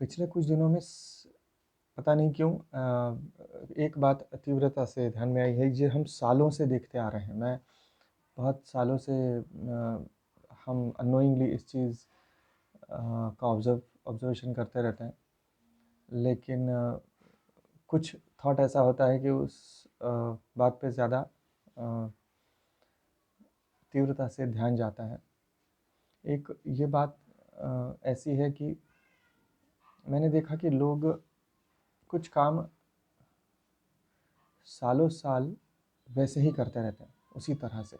पिछले कुछ दिनों में पता नहीं क्यों एक बात तीव्रता से ध्यान में आई है, ये हम सालों से देखते आ रहे हैं। मैं बहुत सालों से हम अननोइंगली इस चीज़ का ऑब्जर्वेशन करते रहते हैं। लेकिन कुछ थॉट ऐसा होता है कि उस बात पे ज़्यादा तीव्रता से ध्यान जाता है। एक ये बात ऐसी है कि मैंने देखा कि लोग कुछ काम सालों साल वैसे ही करते रहते हैं, उसी तरह से,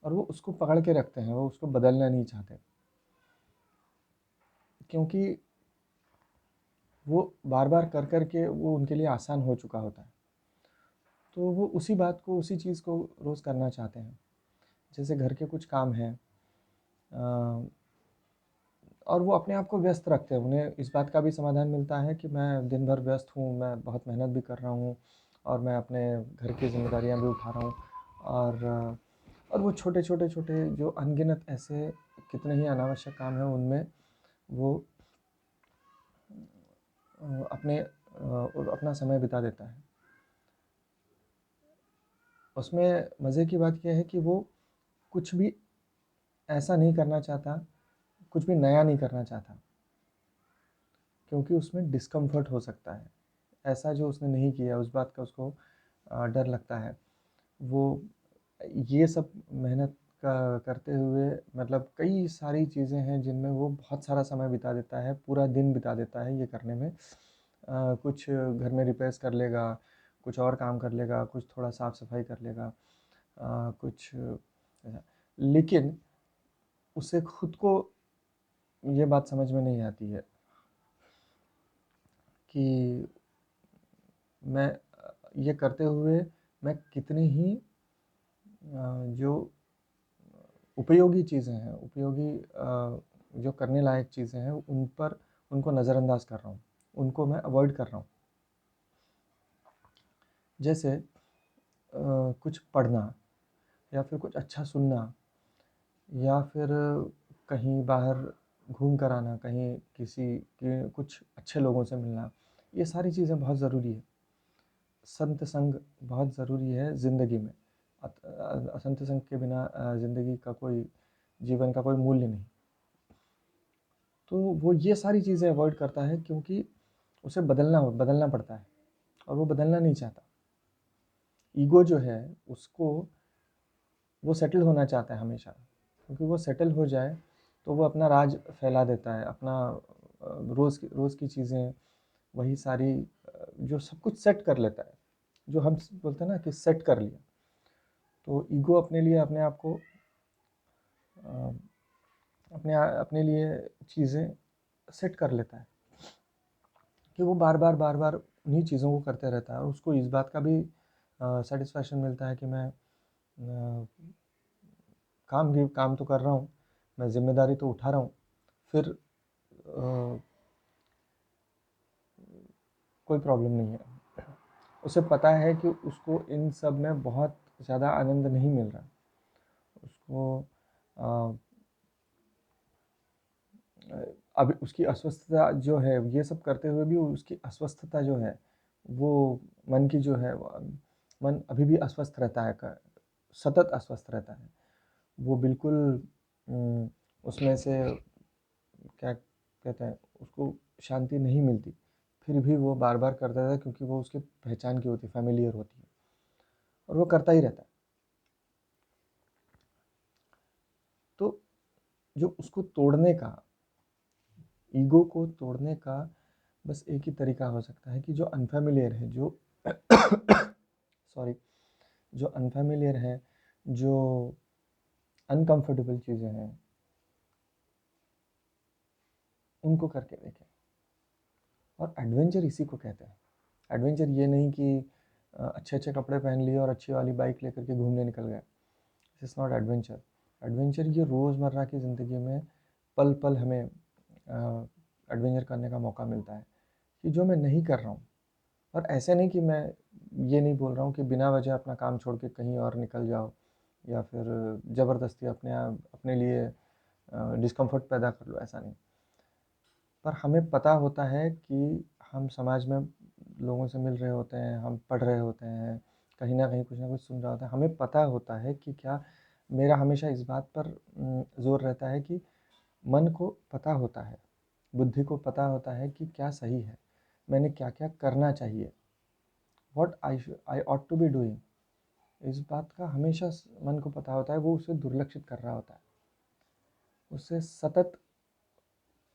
और वो उसको पकड़ के रखते हैं, वो उसको बदलना नहीं चाहते, क्योंकि वो बार बार कर कर के वो उनके लिए आसान हो चुका होता है। तो वो उसी बात को, उसी चीज़ को रोज़ करना चाहते हैं। जैसे घर के कुछ काम हैं, और वो अपने आप को व्यस्त रखते हैं। उन्हें इस बात का भी समाधान मिलता है कि मैं दिन भर व्यस्त हूँ, मैं बहुत मेहनत भी कर रहा हूँ, और मैं अपने घर की ज़िम्मेदारियाँ भी उठा रहा हूँ। और वो छोटे छोटे छोटे जो अनगिनत ऐसे कितने ही अनावश्यक काम हैं, उनमें वो अपना समय बिता देता है। उसमें मज़े की बात यह है कि वो कुछ भी ऐसा नहीं करना चाहता, कुछ भी नया नहीं करना चाहता, क्योंकि उसमें डिस्कम्फर्ट हो सकता है। ऐसा जो उसने नहीं किया, उस बात का उसको डर लगता है। वो ये सब मेहनत का करते हुए, मतलब कई सारी चीज़ें हैं जिनमें वो बहुत सारा समय बिता देता है, पूरा दिन बिता देता है ये करने में। कुछ घर में रिपेयर्स कर लेगा, कुछ और काम कर लेगा, कुछ थोड़ा साफ़ सफाई कर लेगा, कुछ लेकिन उसे खुद को ये बात समझ में नहीं आती है कि मैं ये करते हुए मैं कितनी ही जो उपयोगी चीज़ें हैं, उपयोगी जो करने लायक चीज़ें हैं, उनको नज़रअंदाज कर रहा हूँ, उनको मैं अवॉइड कर रहा हूँ। जैसे कुछ पढ़ना, या फिर कुछ अच्छा सुनना, या फिर कहीं बाहर घूम कर आना, कहीं किसी के कुछ अच्छे लोगों से मिलना, ये सारी चीज़ें बहुत ज़रूरी है। संत संग बहुत ज़रूरी है ज़िंदगी में। संत संग के बिना ज़िंदगी का कोई, जीवन का कोई मूल्य नहीं। तो वो ये सारी चीज़ें अवॉइड करता है, क्योंकि उसे बदलना पड़ता है, और वो बदलना नहीं चाहता। ईगो जो है उसको, वो सेटल होना चाहता है हमेशा, क्योंकि वो सेटल हो जाए तो वो अपना राज फैला देता है, अपना रोज़ की चीज़ें, वही सारी जो सब कुछ सेट कर लेता है, जो हम बोलते हैं ना कि सेट कर लिया। तो ईगो अपने लिए अपने आप को अपने लिए चीज़ें सेट कर लेता है, कि वो बार बार उन्हीं चीज़ों को करते रहता है, और उसको इस बात का भी सेटिस्फैक्शन मिलता है कि मैं काम तो कर रहा हूँ, मैं ज़िम्मेदारी तो उठा रहा हूँ, फिर कोई प्रॉब्लम नहीं है। उसे पता है कि उसको इन सब में बहुत ज़्यादा आनंद नहीं मिल रहा। उसको अभी उसकी अस्वस्थता जो है, ये सब करते हुए भी उसकी अस्वस्थता जो है, वो मन की जो है, मन अभी भी अस्वस्थ रहता है, सतत अस्वस्थ रहता है। वो बिल्कुल उसमें से क्या कहते हैं, उसको शांति नहीं मिलती, फिर भी वो बार बार करता रहता है, क्योंकि वो उसकी पहचान की होती है, फैमिलियर होती है, और वो करता ही रहता है। तो जो उसको तोड़ने का, ईगो को तोड़ने का बस एक ही तरीका हो सकता है कि जो अनफैमिलियर है, जो सॉरी, जो अनफैमिलियर है, जो अनकंफर्टेबल चीज़ें हैं, उनको करके देखें। और एडवेंचर इसी को कहते हैं। एडवेंचर ये नहीं कि अच्छे अच्छे कपड़े पहन लिए और अच्छी वाली बाइक लेकर के घूमने निकल गए। This is not adventure. Adventure ये रोज़मर्रा की ज़िंदगी में पल पल हमें एडवेंचर करने का मौका मिलता है, कि जो मैं नहीं कर रहा हूँ। और ऐसे नहीं कि मैं ये नहीं बोल रहा हूँ कि बिना वजह अपना काम छोड़ के कहीं और निकल जाओ, या फिर ज़बरदस्ती अपने लिए डिस्कम्फर्ट पैदा कर लो, ऐसा नहीं। पर हमें पता होता है कि हम समाज में लोगों से मिल रहे होते हैं, हम पढ़ रहे होते हैं, कहीं न कहीं कुछ न कुछ सुन रहा होता है। हमें पता होता है कि क्या मेरा हमेशा इस बात पर ज़ोर रहता है कि मन को पता होता है, बुद्धि को पता होता है कि क्या सही है, मैंने क्या-क्या करना चाहिए, what I ought to be doing. इस बात का हमेशा मन को पता होता है, वो उसे दुर्लक्षित कर रहा होता है, उससे सतत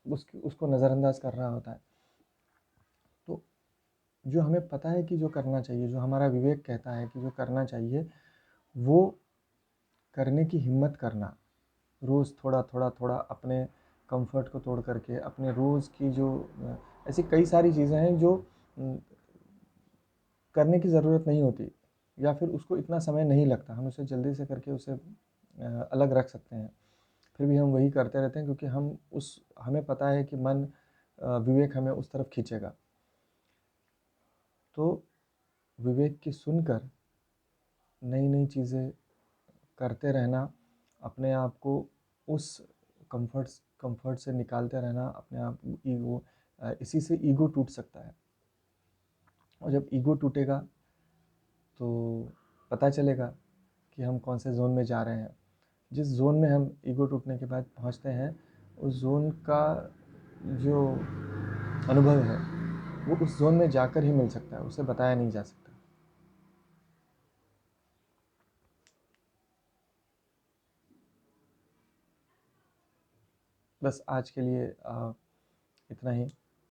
उसको नज़रअंदाज कर रहा होता है। तो जो हमें पता है कि जो करना चाहिए, जो हमारा विवेक कहता है कि जो करना चाहिए, वो करने की हिम्मत करना, रोज़ थोड़ा अपने कंफर्ट को तोड़ करके, अपने रोज़ की जो ऐसी कई सारी चीज़ें हैं जो करने की ज़रूरत नहीं होती, या फिर उसको इतना समय नहीं लगता, हम उसे जल्दी से करके उसे अलग रख सकते हैं। फिर भी हम वही करते रहते हैं क्योंकि हमें पता है कि विवेक हमें उस तरफ खींचेगा। तो विवेक की सुनकर नई-नई चीज़ें करते रहना, अपने आप को उस कंफर्ट से निकालते रहना, अपने आप इसी से ईगो टूट सकता है। और जब ईगो टूटेगा तो पता चलेगा कि हम कौन से ज़ोन में जा रहे हैं। जिस ज़ोन में हम ईगो टूटने के बाद पहुँचते हैं, उस ज़ोन का जो अनुभव है, वो उस ज़ोन में जाकर ही मिल सकता है, उसे बताया नहीं जा सकता। बस आज के लिए इतना ही।